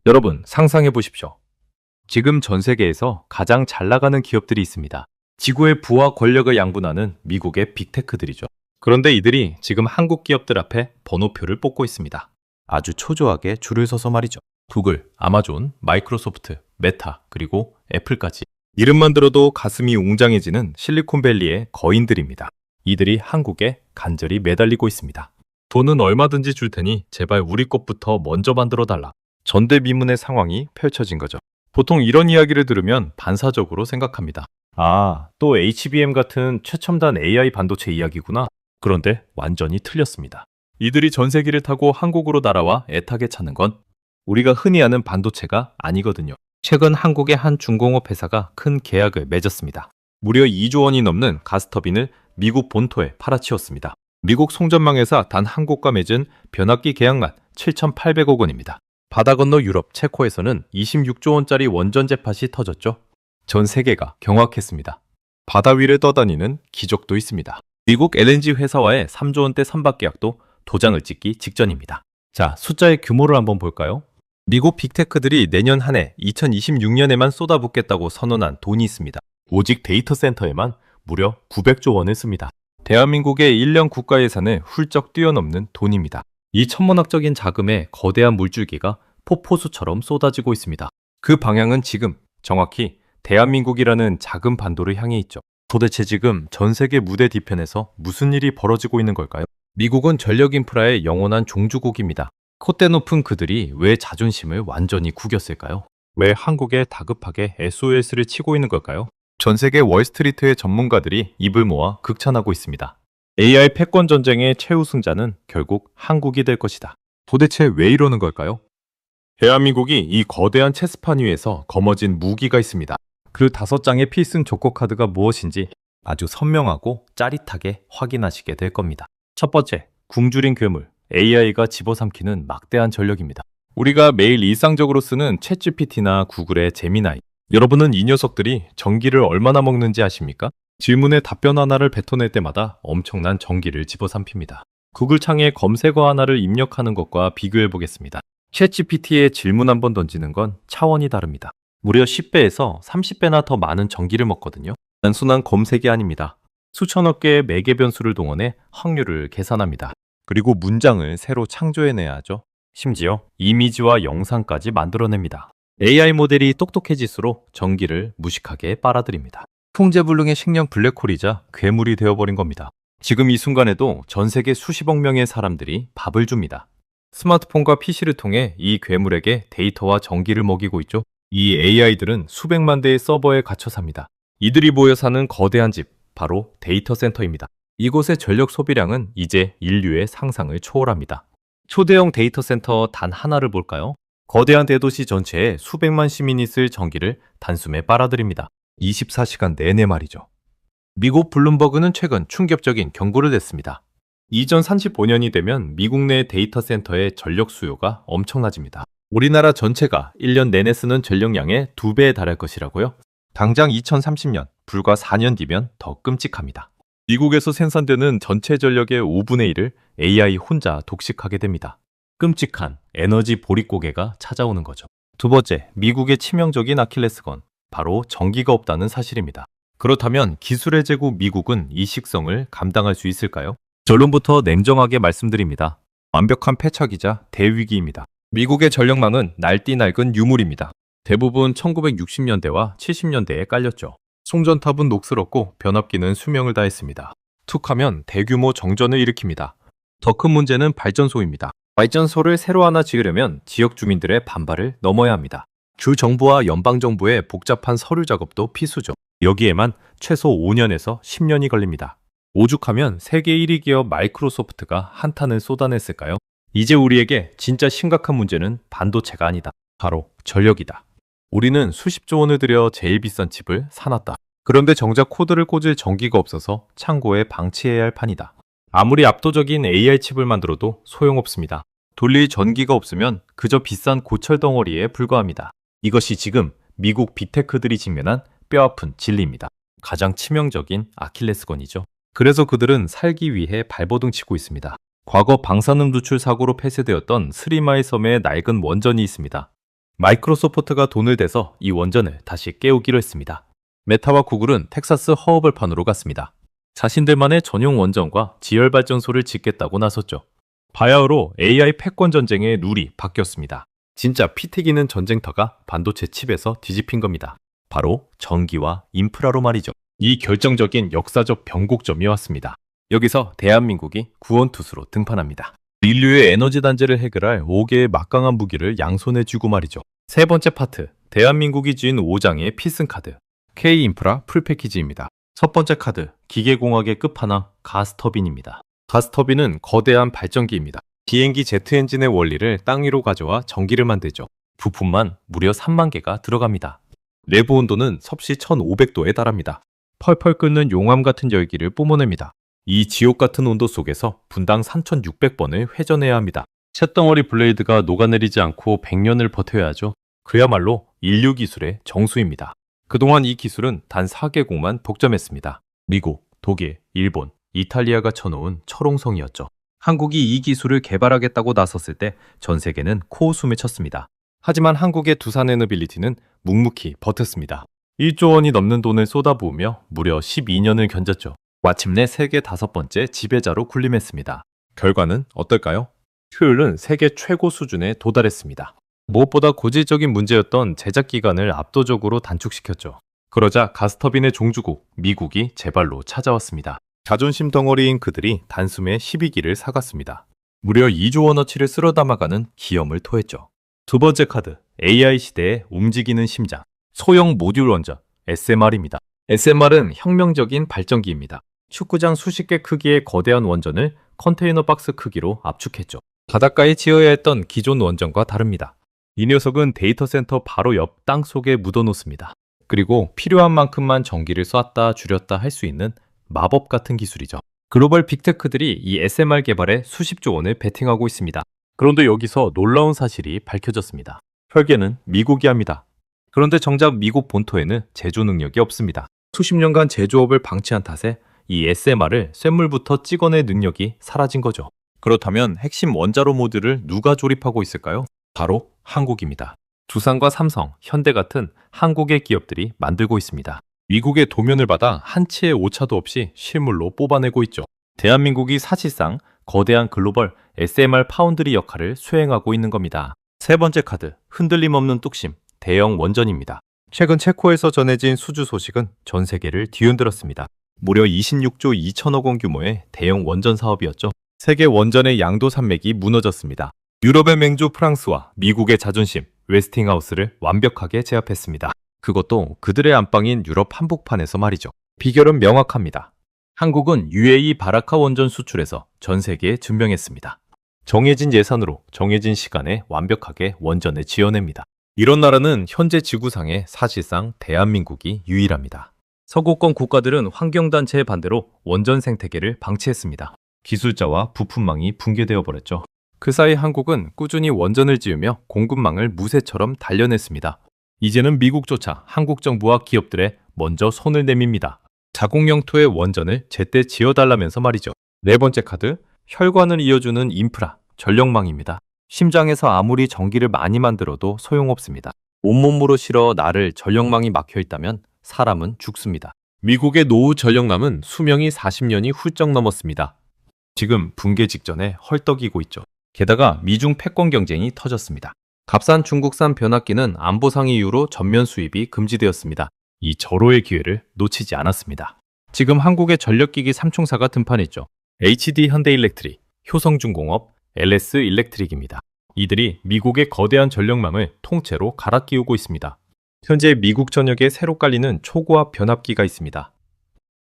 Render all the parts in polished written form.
여러분, 상상해 보십시오. 지금 전 세계에서 가장 잘 나가는 기업들이 있습니다. 지구의 부와 권력을 양분하는 미국의 빅테크들이죠. 그런데 이들이 지금 한국 기업들 앞에 번호표를 뽑고 있습니다. 아주 초조하게 줄을 서서 말이죠. 구글, 아마존, 마이크로소프트, 메타, 그리고 애플까지. 이름만 들어도 가슴이 웅장해지는 실리콘밸리의 거인들입니다. 이들이 한국에 간절히 매달리고 있습니다. 돈은 얼마든지 줄 테니 제발 우리 것부터 먼저 만들어 달라. 전대미문의 상황이 펼쳐진 거죠. 보통 이런 이야기를 들으면 반사적으로 생각합니다. 아, 또 HBM 같은 최첨단 AI 반도체 이야기구나. 그런데 완전히 틀렸습니다. 이들이 전세기를 타고 한국으로 날아와 애타게 찾는 건 우리가 흔히 아는 반도체가 아니거든요. 최근 한국의 한 중공업 회사가 큰 계약을 맺었습니다. 무려 2조 원이 넘는 가스터빈을 미국 본토에 팔아치웠습니다. 미국 송전망 회사 단 한 곳과 맺은 변압기 계약만 7,800억 원입니다. 바다 건너 유럽 체코에서는 26조 원짜리 원전제 팟이 터졌죠. 전 세계가 경악했습니다. 바다 위를 떠다니는 기적도 있습니다. 미국 LNG 회사와의 3조 원대 선박 계약도 도장을 찍기 직전입니다. 자, 숫자의 규모를 한번 볼까요? 미국 빅테크들이 내년 한 해 2026년에만 쏟아붓겠다고 선언한 돈이 있습니다. 오직 데이터 센터에만 무려 900조 원을 씁니다. 대한민국의 1년 국가 예산을 훌쩍 뛰어넘는 돈입니다. 이 천문학적인 자금의 거대한 물줄기가 폭포수처럼 쏟아지고 있습니다. 그 방향은 지금 정확히 대한민국이라는 작은 반도를 향해 있죠. 도대체 지금 전 세계 무대 뒤편에서 무슨 일이 벌어지고 있는 걸까요? 미국은 전력 인프라의 영원한 종주국입니다. 콧대 높은 그들이 왜 자존심을 완전히 구겼을까요? 왜 한국에 다급하게 SOS를 치고 있는 걸까요? 전 세계 월스트리트의 전문가들이 입을 모아 극찬하고 있습니다. AI 패권 전쟁의 최우승자는 결국 한국이 될 것이다. 도대체 왜 이러는 걸까요? 대한민국이 이 거대한 체스판 위에서 거머쥔 무기가 있습니다. 그 5장의 필승 조커 카드가 무엇인지 아주 선명하고 짜릿하게 확인하시게 될 겁니다. 첫 번째, 굶주린 괴물, AI가 집어삼키는 막대한 전력입니다. 우리가 매일 일상적으로 쓰는 챗GPT나 구글의 제미나이, 여러분은 이 녀석들이 전기를 얼마나 먹는지 아십니까? 질문에 답변 하나를 뱉어낼 때마다 엄청난 전기를 집어삼킵니다. 구글 창에 검색어 하나를 입력하는 것과 비교해 보겠습니다. 챗GPT에 질문 한번 던지는 건 차원이 다릅니다. 무려 10배에서 30배나 더 많은 전기를 먹거든요. 단순한 검색이 아닙니다. 수천억 개의 매개 변수를 동원해 확률을 계산합니다. 그리고 문장을 새로 창조해내야 하죠. 심지어 이미지와 영상까지 만들어냅니다. AI 모델이 똑똑해질수록 전기를 무식하게 빨아들입니다. 통제불능의 식량 블랙홀이자 괴물이 되어버린 겁니다. 지금 이 순간에도 전 세계 수십억 명의 사람들이 밥을 줍니다. 스마트폰과 PC를 통해 이 괴물에게 데이터와 전기를 먹이고 있죠. 이 AI들은 수백만 대의 서버에 갇혀 삽니다. 이들이 모여 사는 거대한 집, 바로 데이터 센터입니다. 이곳의 전력 소비량은 이제 인류의 상상을 초월합니다. 초대형 데이터 센터 단 하나를 볼까요? 거대한 대도시 전체에 수백만 시민이 쓸 전기를 단숨에 빨아들입니다. 24시간 내내 말이죠. 미국 블룸버그는 최근 충격적인 경고를 냈습니다. 이전 35년이 되면 미국 내 데이터 센터의 전력 수요가 엄청나집니다. 우리나라 전체가 1년 내내 쓰는 전력량의 2배에 달할 것이라고요? 당장 2030년, 불과 4년 뒤면 더 끔찍합니다. 미국에서 생산되는 전체 전력의 5분의 1을 AI 혼자 독식하게 됩니다. 끔찍한 에너지 보릿고개가 찾아오는 거죠. 두 번째, 미국의 치명적인 아킬레스건, 바로 전기가 없다는 사실입니다. 그렇다면 기술의 제국 미국은 이 식성을 감당할 수 있을까요? 결론부터 냉정하게 말씀드립니다. 완벽한 패착이자 대위기입니다. 미국의 전력망은 날뛰 낡은 유물입니다. 대부분 1960년대와 70년대에 깔렸죠. 송전탑은 녹슬었고 변압기는 수명을 다했습니다. 툭하면 대규모 정전을 일으킵니다. 더 큰 문제는 발전소입니다. 발전소를 새로 하나 지으려면 지역 주민들의 반발을 넘어야 합니다. 주 정부와 연방정부의 복잡한 서류 작업도 필수죠. 여기에만 최소 5년에서 10년이 걸립니다. 오죽하면 세계 1위 기업 마이크로소프트가 한탄을 쏟아냈을까요? 이제 우리에게 진짜 심각한 문제는 반도체가 아니다. 바로 전력이다. 우리는 수십조 원을 들여 제일 비싼 칩을 사놨다. 그런데 정작 코드를 꽂을 전기가 없어서 창고에 방치해야 할 판이다. 아무리 압도적인 AI 칩을 만들어도 소용없습니다. 돌릴 전기가 없으면 그저 비싼 고철 덩어리에 불과합니다. 이것이 지금 미국 빅테크들이 직면한 뼈아픈 진리입니다. 가장 치명적인 아킬레스건이죠. 그래서 그들은 살기 위해 발버둥 치고 있습니다. 과거 방사능 누출 사고로 폐쇄되었던 스리마이 섬에 낡은 원전이 있습니다. 마이크로소프트가 돈을 대서 이 원전을 다시 깨우기로 했습니다. 메타와 구글은 텍사스 허허벌판으로 갔습니다. 자신들만의 전용 원전과 지열 발전소를 짓겠다고 나섰죠. 바야흐로 AI 패권 전쟁의 룰이 바뀌었습니다. 진짜 피 튀기는 전쟁터가 반도체 칩에서 뒤집힌 겁니다. 바로 전기와 인프라로 말이죠. 이 결정적인 역사적 변곡점이 왔습니다. 여기서 대한민국이 구원투수로 등판합니다. 인류의 에너지 단절을 해결할 5개의 막강한 무기를 양손에 쥐고 말이죠. 세 번째 파트, 대한민국이 쥔 5장의 필승카드, K인프라 풀패키지입니다. 첫 번째 카드, 기계공학의 끝판왕 가스터빈입니다. 가스터빈은 거대한 발전기입니다. 비행기 제트 엔진의 원리를 땅 위로 가져와 전기를 만들죠. 부품만 무려 3만 개가 들어갑니다. 내부 온도는 섭씨 1500도에 달합니다. 펄펄 끓는 용암 같은 열기를 뿜어냅니다. 이 지옥 같은 온도 속에서 분당 3600번을 회전해야 합니다. 쇳덩어리 블레이드가 녹아내리지 않고 100년을 버텨야 하죠. 그야말로 인류 기술의 정수입니다. 그동안 이 기술은 단 4개국만 독점했습니다. 미국, 독일, 일본, 이탈리아가 쳐놓은 철옹성이었죠. 한국이 이 기술을 개발하겠다고 나섰을 때 전 세계는 코웃음을 쳤습니다. 하지만 한국의 두산 에너빌리티는 묵묵히 버텼습니다. 1조 원이 넘는 돈을 쏟아부으며 무려 12년을 견뎠죠. 마침내 세계 5번째 지배자로 군림했습니다. 결과는 어떨까요? 효율은 세계 최고 수준에 도달했습니다. 무엇보다 고질적인 문제였던 제작 기간을 압도적으로 단축시켰죠. 그러자 가스터빈의 종주국 미국이 제발로 찾아왔습니다. 자존심 덩어리인 그들이 단숨에 12기를 사갔습니다. 무려 2조 원어치를 쓸어 담아가는 기염을 토했죠. 두 번째 카드, AI 시대의 움직이는 심장, 소형 모듈 원전, SMR입니다. SMR은 혁명적인 발전기입니다. 축구장 수십 개 크기의 거대한 원전을 컨테이너 박스 크기로 압축했죠. 바닷가에 지어야 했던 기존 원전과 다릅니다. 이 녀석은 데이터 센터 바로 옆 땅 속에 묻어놓습니다. 그리고 필요한 만큼만 전기를 쐈다 줄였다 할 수 있는 마법 같은 기술이죠. 글로벌 빅테크들이 이 SMR 개발에 수십조 원을 베팅하고 있습니다. 그런데 여기서 놀라운 사실이 밝혀졌습니다. 설계는 미국이 합니다. 그런데 정작 미국 본토에는 제조 능력이 없습니다. 수십 년간 제조업을 방치한 탓에 이 SMR을 쇳물부터 찍어낼 능력이 사라진 거죠. 그렇다면 핵심 원자로 모듈을 누가 조립하고 있을까요? 바로 한국입니다. 두산과 삼성, 현대 같은 한국의 기업들이 만들고 있습니다. 미국의 도면을 받아 한 치의 오차도 없이 실물로 뽑아내고 있죠. 대한민국이 사실상 거대한 글로벌 SMR 파운드리 역할을 수행하고 있는 겁니다. 세 번째 카드, 흔들림 없는 뚝심, 대형 원전입니다. 최근 체코에서 전해진 수주 소식은 전 세계를 뒤흔들었습니다. 무려 26조 2천억 원 규모의 대형 원전 사업이었죠. 세계 원전의 양도 산맥이 무너졌습니다. 유럽의 맹주 프랑스와 미국의 자존심, 웨스팅하우스를 완벽하게 제압했습니다. 그것도 그들의 안방인 유럽 한복판에서 말이죠. 비결은 명확합니다. 한국은 UAE 바라카 원전 수출에서 전 세계에 증명했습니다. 정해진 예산으로 정해진 시간에 완벽하게 원전을 지어냅니다. 이런 나라는 현재 지구상에 사실상 대한민국이 유일합니다. 서구권 국가들은 환경단체의 반대로 원전 생태계를 방치했습니다. 기술자와 부품망이 붕괴되어 버렸죠. 그 사이 한국은 꾸준히 원전을 지으며 공급망을 무쇠처럼 단련했습니다. 이제는 미국조차 한국 정부와 기업들에 먼저 손을 내밉니다. 자국 영토의 원전을 제때 지어달라면서 말이죠. 네 번째 카드, 혈관을 이어주는 인프라, 전력망입니다. 심장에서 아무리 전기를 많이 만들어도 소용없습니다. 온몸으로 실어 나를 전력망이 막혀있다면 사람은 죽습니다. 미국의 노후 전력남은 수명이 40년이 훌쩍 넘었습니다. 지금 붕괴 직전에 헐떡이고 있죠. 게다가 미중 패권 경쟁이 터졌습니다. 값싼 중국산 변압기는 안보상 이유로 전면 수입이 금지되었습니다. 이 절호의 기회를 놓치지 않았습니다. 지금 한국의 전력기기 3총사가 등판했죠. HD 현대일렉트릭, 효성중공업, LS 일렉트릭입니다. 이들이 미국의 거대한 전력망을 통째로 갈아 끼우고 있습니다. 현재 미국 전역에 새로 깔리는 초고압 변압기가 있습니다.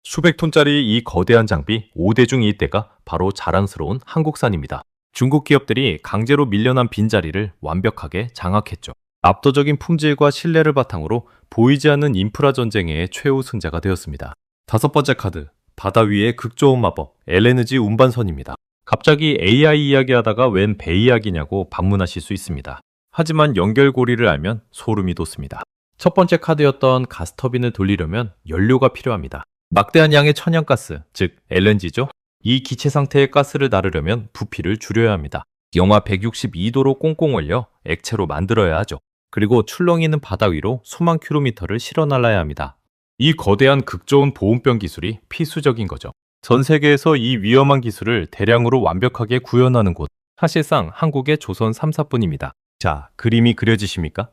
수백 톤짜리 이 거대한 장비 5대 중 1대가 바로 자랑스러운 한국산입니다. 중국 기업들이 강제로 밀려난 빈자리를 완벽하게 장악했죠. 압도적인 품질과 신뢰를 바탕으로 보이지 않는 인프라 전쟁의 최우승자가 되었습니다. 다섯 번째 카드, 바다 위의 극좋은 마법, LNG 운반선입니다. 갑자기 AI 이야기하다가 웬 배 이야기냐고 반문하실 수 있습니다. 하지만 연결고리를 알면 소름이 돋습니다. 첫 번째 카드였던 가스터빈을 돌리려면 연료가 필요합니다. 막대한 양의 천연가스, 즉 LNG죠. 이 기체 상태의 가스를 나르려면 부피를 줄여야 합니다. 영하 162도로 꽁꽁 얼려 액체로 만들어야 하죠. 그리고 출렁이 있는 바다 위로 수만 킬로미터를 실어 날라야 합니다. 이 거대한 극저온 보온병 기술이 필수적인 거죠. 전 세계에서 이 위험한 기술을 대량으로 완벽하게 구현하는 곳, 사실상 한국의 조선 3사뿐입니다. 자, 그림이 그려지십니까?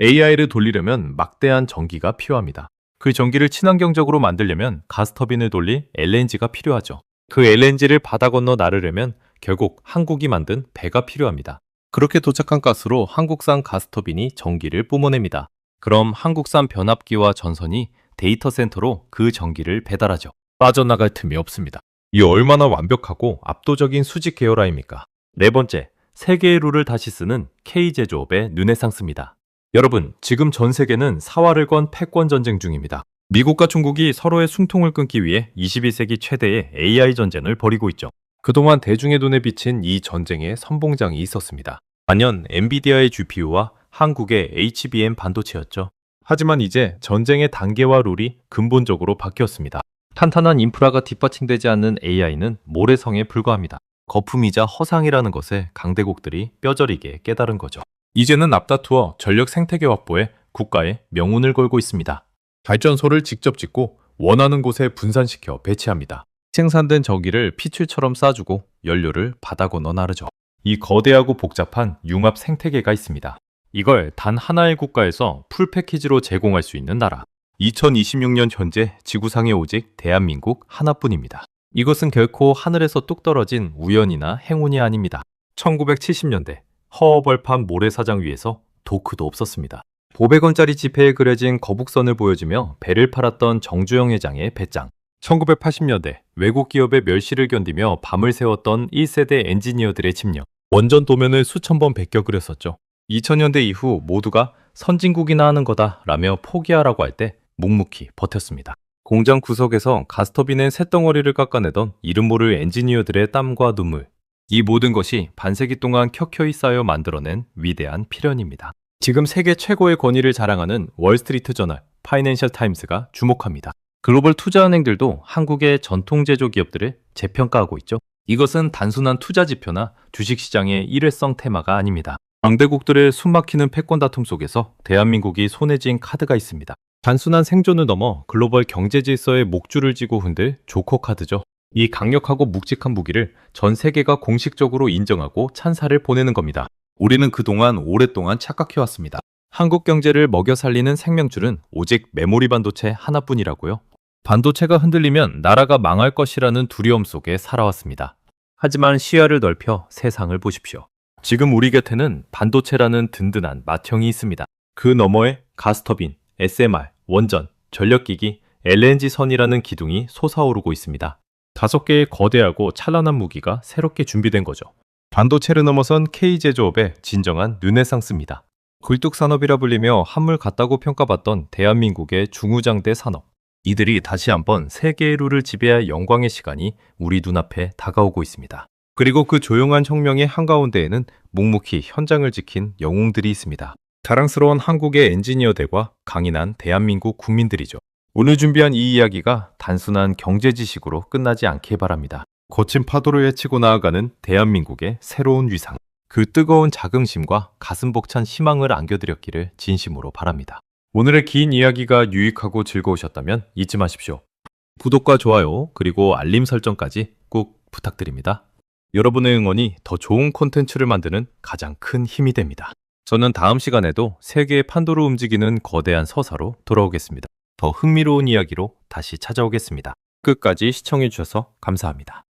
AI를 돌리려면 막대한 전기가 필요합니다. 그 전기를 친환경적으로 만들려면 가스터빈을 돌릴 LNG가 필요하죠. 그 LNG를 바다 건너 나르려면 결국 한국이 만든 배가 필요합니다. 그렇게 도착한 가스로 한국산 가스터빈이 전기를 뿜어냅니다. 그럼 한국산 변압기와 전선이 데이터 센터로 그 전기를 배달하죠. 빠져나갈 틈이 없습니다. 이 얼마나 완벽하고 압도적인 수직 계열 아입니까? 네 번째, 세계의 룰을 다시 쓰는 K제조업의 르네상스입니다. 여러분, 지금 전 세계는 사활을 건 패권 전쟁 중입니다. 미국과 중국이 서로의 숨통을 끊기 위해 21세기 최대의 AI 전쟁을 벌이고 있죠. 그동안 대중의 눈에 비친 이 전쟁에 선봉장이 있었습니다. 단연 엔비디아의 GPU와 한국의 HBM 반도체였죠. 하지만 이제 전쟁의 단계와 룰이 근본적으로 바뀌었습니다. 탄탄한 인프라가 뒷받침되지 않는 AI는 모래성에 불과합니다. 거품이자 허상이라는 것에 강대국들이 뼈저리게 깨달은 거죠. 이제는 앞다투어 전력 생태계 확보에 국가의 명운을 걸고 있습니다. 발전소를 직접 짓고 원하는 곳에 분산시켜 배치합니다. 생산된 전기를 피출처럼 쏴주고 연료를 바다 건너 나르죠. 이 거대하고 복잡한 융합 생태계가 있습니다. 이걸 단 하나의 국가에서 풀 패키지로 제공할 수 있는 나라. 2026년 현재 지구상에 오직 대한민국 하나뿐입니다. 이것은 결코 하늘에서 뚝 떨어진 우연이나 행운이 아닙니다. 1970년대 허허벌판 모래사장 위에서 도크도 없었습니다. 500원짜리 지폐에 그려진 거북선을 보여주며 배를 팔았던 정주영 회장의 배짱. 1980년대 외국 기업의 멸시를 견디며 밤을 새웠던 1세대 엔지니어들의 집념. 원전 도면을 수천 번 베껴 그렸었죠. 2000년대 이후 모두가 선진국이나 하는 거다라며 포기하라고 할 때 묵묵히 버텼습니다. 공장 구석에서 가스터빈의 쇳덩어리를 깎아내던 이름 모를 엔지니어들의 땀과 눈물. 이 모든 것이 반세기 동안 켜켜이 쌓여 만들어낸 위대한 필연입니다. 지금 세계 최고의 권위를 자랑하는 월스트리트 저널, 파이낸셜 타임스가 주목합니다. 글로벌 투자은행들도 한국의 전통 제조 기업들을 재평가하고 있죠. 이것은 단순한 투자 지표나 주식시장의 일회성 테마가 아닙니다. 강대국들의 숨막히는 패권 다툼 속에서 대한민국이 손에 쥔 카드가 있습니다. 단순한 생존을 넘어 글로벌 경제 질서의 목줄을 쥐고 흔들 조커 카드죠. 이 강력하고 묵직한 무기를 전 세계가 공식적으로 인정하고 찬사를 보내는 겁니다. 우리는 그동안 오랫동안 착각해왔습니다. 한국 경제를 먹여 살리는 생명줄은 오직 메모리 반도체 하나뿐이라고요. 반도체가 흔들리면 나라가 망할 것이라는 두려움 속에 살아왔습니다. 하지만 시야를 넓혀 세상을 보십시오. 지금 우리 곁에는 반도체라는 든든한 맏형이 있습니다. 그 너머에 가스터빈, SMR, 원전, 전력기기, LNG선이라는 기둥이 솟아오르고 있습니다. 5개의 거대하고 찬란한 무기가 새롭게 준비된 거죠. 반도체를 넘어선 K제조업의 진정한 르네상스입니다. 굴뚝산업이라 불리며 한물 같다고 평가받던 대한민국의 중후장대 산업. 이들이 다시 한번 세계의 룰을 지배할 영광의 시간이 우리 눈앞에 다가오고 있습니다. 그리고 그 조용한 혁명의 한가운데에는 묵묵히 현장을 지킨 영웅들이 있습니다. 자랑스러운 한국의 엔지니어들과 강인한 대한민국 국민들이죠. 오늘 준비한 이 이야기가 단순한 경제 지식으로 끝나지 않길 바랍니다. 거친 파도를 헤치고 나아가는 대한민국의 새로운 위상. 그 뜨거운 자긍심과 가슴 벅찬 희망을 안겨드렸기를 진심으로 바랍니다. 오늘의 긴 이야기가 유익하고 즐거우셨다면 잊지 마십시오. 구독과 좋아요 그리고 알림 설정까지 꼭 부탁드립니다. 여러분의 응원이 더 좋은 콘텐츠를 만드는 가장 큰 힘이 됩니다. 저는 다음 시간에도 세계의 판도를 움직이는 거대한 서사로 돌아오겠습니다. 더 흥미로운 이야기로 다시 찾아오겠습니다. 끝까지 시청해주셔서 감사합니다.